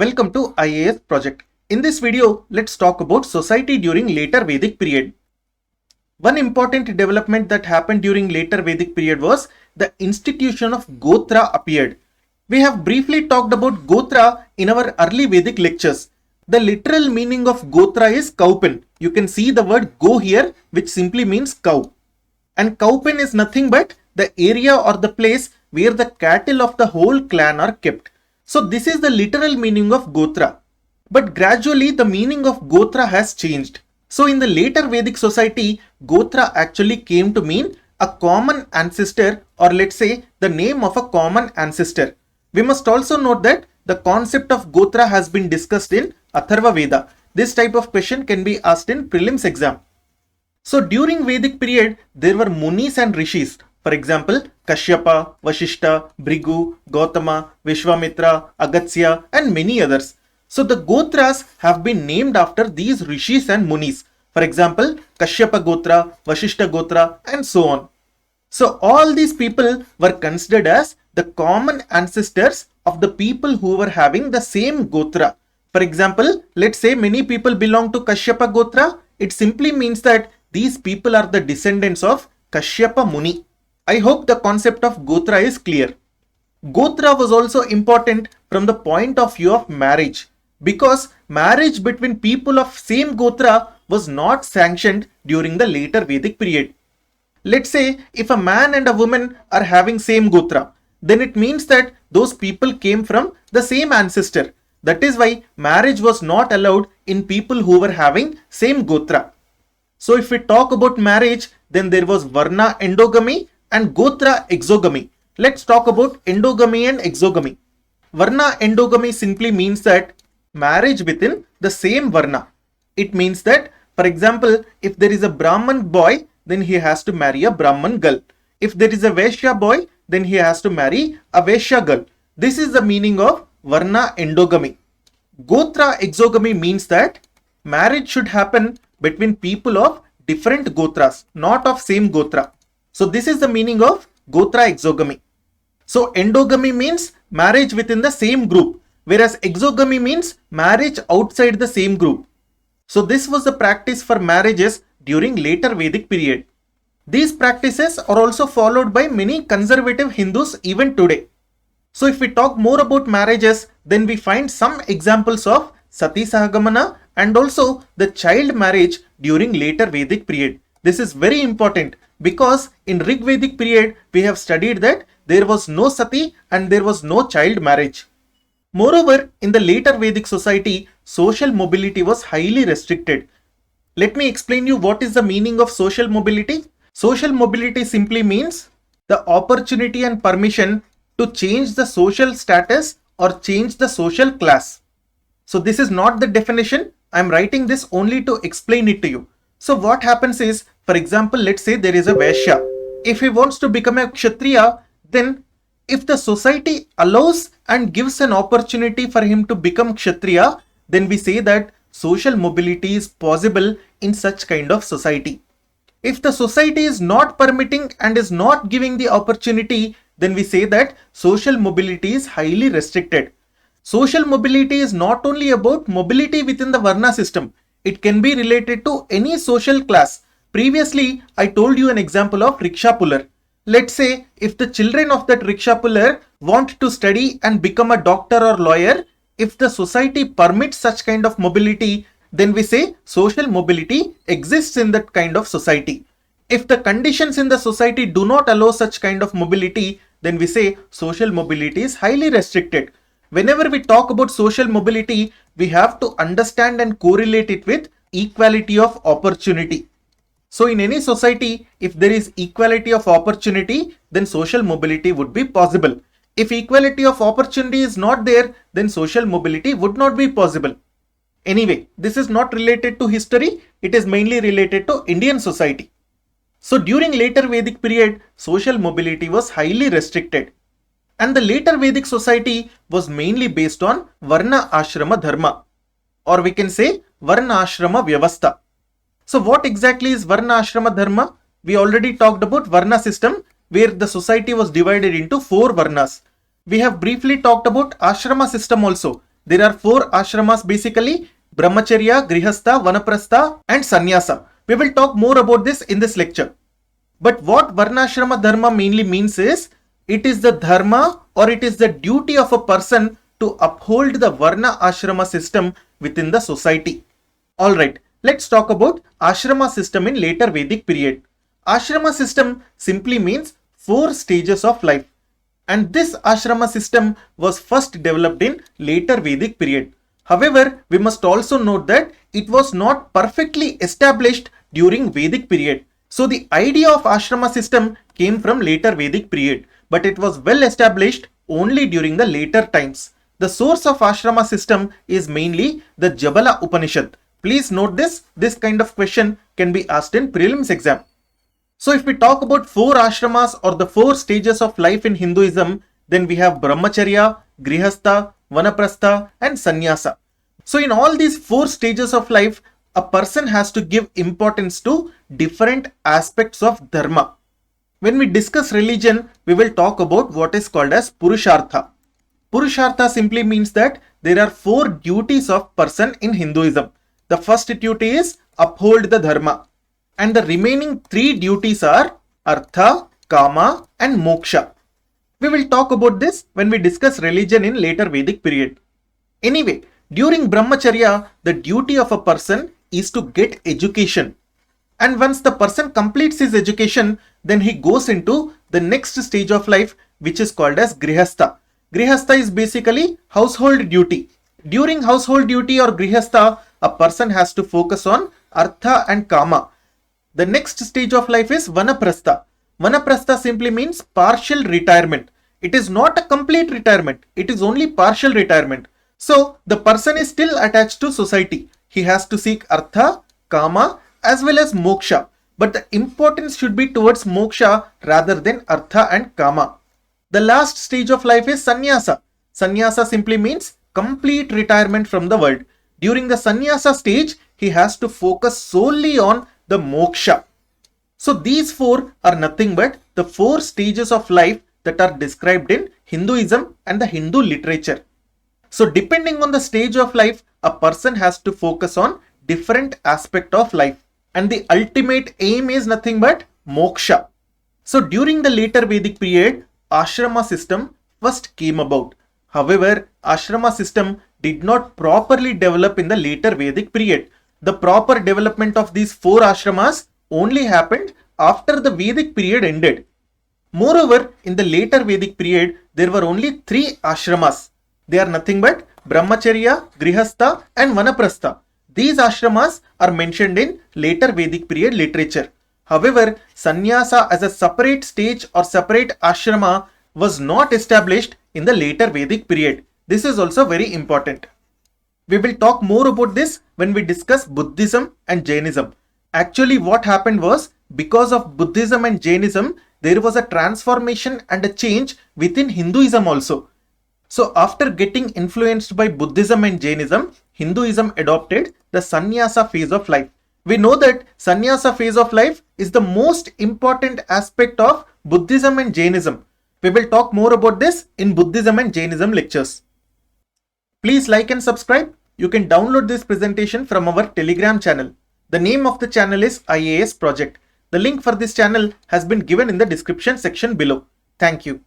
Welcome to IAS project. In this video, let's talk about society during later Vedic period. One important development that happened during later Vedic period was the institution of Gotra appeared. We have briefly talked about Gotra in our early Vedic lectures. The literal meaning of Gotra is cowpen. You can see the word go here, which simply means cow. And cowpen is nothing but the area or the place where the cattle of the whole clan are kept. So this is the literal meaning of Gotra. But gradually the meaning of Gotra has changed. So in the later Vedic society, Gotra actually came to mean a common ancestor, or let's say the name of a common ancestor. We must also note that the concept of Gotra has been discussed in Atharva Veda. This type of question can be asked in prelims exam. So during Vedic period, there were Munis and Rishis. For example, Kashyapa, Vashishta, Bhrigu, Gautama, Vishwamitra, Agastya and many others. So the Gotras have been named after these Rishis and Munis. For example, Kashyapa Gotra, Vashishta Gotra and so on. So all these people were considered as the common ancestors of the people who were having the same Gotra. For example, let's say many people belong to Kashyapa Gotra. It simply means that these people are the descendants of Kashyapa Muni. I hope the concept of Gotra is clear. Gotra was also important from the point of view of marriage, because marriage between people of same Gotra was not sanctioned during the later Vedic period. Let's say if a man and a woman are having same Gotra, then it means that those people came from the same ancestor. That is why marriage was not allowed in people who were having same Gotra. So if we talk about marriage, then there was Varna endogamy and Gotra exogamy. Let's talk about endogamy and exogamy. Varna endogamy simply means that marriage within the same Varna. It means that, for example, if there is a Brahman boy, then he has to marry a Brahman girl. If there is a Vaishya boy, then he has to marry a Vaishya girl. This is the meaning of Varna endogamy. Gotra exogamy means that marriage should happen between people of different Gotras, not of same Gotra. So this is the meaning of Gotra exogamy. So endogamy means marriage within the same group, whereas exogamy means marriage outside the same group. So this was the practice for marriages during later Vedic period. These practices are also followed by many conservative Hindus even today. So if we talk more about marriages, then we find some examples of Sati Sahagamana and also the child marriage during later Vedic period. This is very important because in Rig Vedic period, we have studied that there was no Sati and there was no child marriage. Moreover, in the later Vedic society, social mobility was highly restricted. Let me explain you what is the meaning of social mobility. Social mobility simply means the opportunity and permission to change the social status or change the social class. So this is not the definition. I am writing this only to explain it to you. So what happens is, for example, let's say there is a Vaishya. If he wants to become a Kshatriya, then if the society allows and gives an opportunity for him to become Kshatriya, then we say that social mobility is possible in such kind of society. If the society is not permitting and is not giving the opportunity, then we say that social mobility is highly restricted. Social mobility is not only about mobility within the Varna system. It can be related to any social class. Previously, I told you an example of rickshaw puller. Let's say if the children of that rickshaw puller want to study and become a doctor or lawyer, if the society permits such kind of mobility, then we say social mobility exists in that kind of society. If the conditions in the society do not allow such kind of mobility, then we say social mobility is highly restricted. Whenever we talk about social mobility, we have to understand and correlate it with equality of opportunity. So in any society, if there is equality of opportunity, then social mobility would be possible. If equality of opportunity is not there, then social mobility would not be possible. Anyway, this is not related to history. It is mainly related to Indian society. So during later Vedic period, social mobility was highly restricted. And the later Vedic society was mainly based on Varna Ashrama Dharma, or we can say Varna Ashrama Vyavastha. So what exactly is Varna Ashrama Dharma? We already talked about Varna system, where the society was divided into 4 Varnas. We have briefly talked about Ashrama system also. there are 4 ashramas basically: Brahmacharya, Grihastha, Vanaprastha and Sanyasa. We will talk more about this in this lecture. But what Varna Ashrama Dharma mainly means is, it is the dharma or it is the duty of a person to uphold the Varna Ashrama system within the society. Alright, let's talk about Ashrama system in later Vedic period. Ashrama system simply means 4 stages of life. And this Ashrama system was first developed in later Vedic period. However, we must also note that it was not perfectly established during Vedic period. So the idea of Ashrama system came from later Vedic period, but it was well established only during the later times. The source of Ashrama system is mainly the Jabala Upanishad. Please note this kind of question can be asked in prelims exam. So if we talk about 4 ashramas or the 4 stages of life in Hinduism, then we have Brahmacharya, Grihastha, Vanaprastha and Sanyasa. So in all these 4 stages of life, a person has to give importance to different aspects of dharma. When we discuss religion, we will talk about what is called as Purushartha. Purushartha simply means that there are 4 duties of person in Hinduism. The first duty is uphold the dharma. And the remaining 3 duties are Artha, Kama and Moksha. We will talk about this when we discuss religion in later Vedic period. Anyway, during Brahmacharya, the duty of a person is to get education. And once the person completes his education, then he goes into the next stage of life, which is called as Grihastha. Grihastha is basically household duty. During household duty or Grihastha, a person has to focus on Artha and Kama. The next stage of life is Vanaprastha. Vanaprastha simply means partial retirement. It is not a complete retirement. It is only partial retirement. So the person is still attached to society. He has to seek Artha, Kama as well as Moksha. But the importance should be towards Moksha rather than Artha and Kama. The last stage of life is Sanyasa. Sanyasa simply means complete retirement from the world. During the Sanyasa stage, he has to focus solely on the moksha. So these 4 are nothing but the 4 stages of life that are described in Hinduism and the Hindu literature. So depending on the stage of life, a person has to focus on different aspect of life. And the ultimate aim is nothing but moksha. So during the later Vedic period, Ashrama system first came about. However, Ashrama system did not properly develop in the later Vedic period. The proper development of these 4 ashramas only happened after the Vedic period ended. Moreover, in the later Vedic period, there were only 3 ashramas. They are nothing but Brahmacharya, Grihastha and Vanaprastha. These ashramas are mentioned in later Vedic period literature. However, Sanyasa as a separate stage or separate ashrama was not established in the later Vedic period. This is also very important. We will talk more about this when we discuss Buddhism and Jainism. Actually, what happened was, because of Buddhism and Jainism, there was a transformation and a change within Hinduism also. So after getting influenced by Buddhism and Jainism, Hinduism adopted the Sanyasa phase of life. We know that Sanyasa phase of life is the most important aspect of Buddhism and Jainism. We will talk more about this in Buddhism and Jainism lectures. Please like and subscribe. You can download this presentation from our Telegram channel. The name of the channel is IAS Project. The link for this channel has been given in the description section below. Thank you.